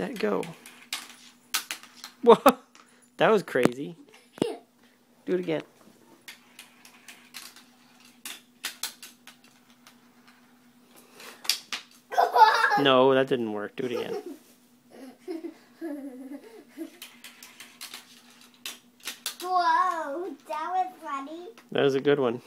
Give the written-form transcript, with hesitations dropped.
set, go. Whoa, that was crazy. Do it again. No, that didn't work. Do it again. Whoa, that was funny. That was a good one.